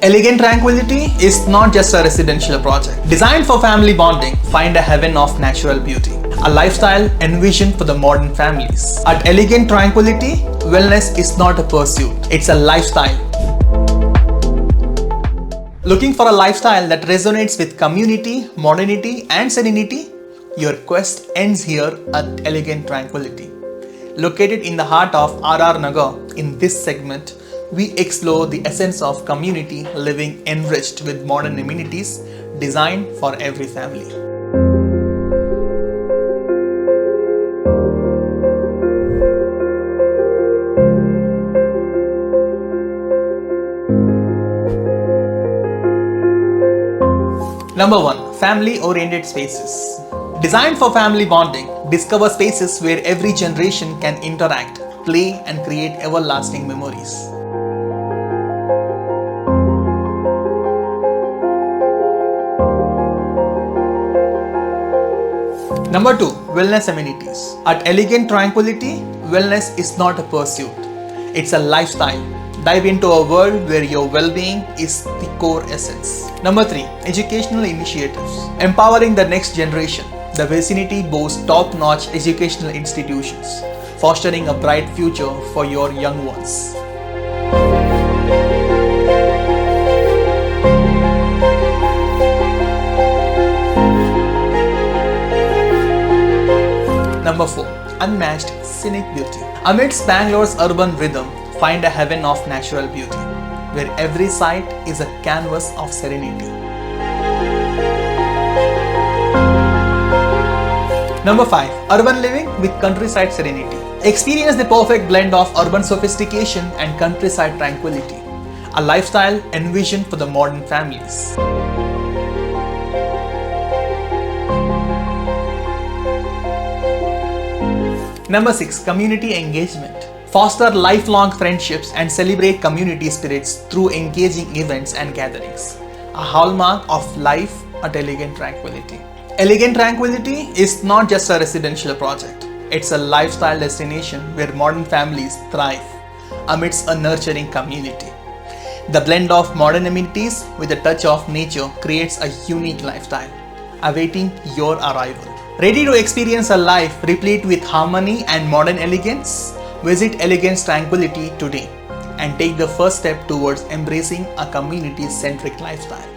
Elegant Tranquility is not just a residential project. Designed for family bonding, find a heaven of natural beauty. A lifestyle envisioned for the modern families. At Elegant Tranquility, wellness is not a pursuit, it's a lifestyle. Looking for a lifestyle that resonates with community, modernity and serenity? Your quest ends here at Elegant Tranquility. Located in the heart of RR Nagar, in this segment, we explore the essence of community living enriched with modern amenities designed for every family. Number 1. Family-Oriented Spaces. Designed for family bonding, discover spaces where every generation can interact, play and create everlasting memories. Number 2. Wellness amenities. At Elegant Tranquility, wellness is not a pursuit, it's a lifestyle. Dive into a world where your well-being is the core essence. Number 3. Educational initiatives. Empowering the next generation. The vicinity boasts top-notch educational institutions, fostering a bright future for your young ones. Number 4. Unmatched scenic beauty. Amidst Bangalore's urban rhythm, find a heaven of natural beauty, where every site is a canvas of serenity. Number 5. Urban living with countryside serenity. Experience the perfect blend of urban sophistication and countryside tranquility, a lifestyle envisioned for the modern families. Number 6. Community engagement. Foster lifelong friendships and celebrate community spirits through engaging events and gatherings, a hallmark of life at Elegant Tranquility. Elegant Tranquility is not just a residential project, it's a lifestyle destination where modern families thrive amidst a nurturing community. The blend of modern amenities with a touch of nature creates a unique lifestyle, awaiting your arrival. Ready to experience a life replete with harmony and modern elegance? Visit Elegant Tranquility today and take the first step towards embracing a community-centric lifestyle.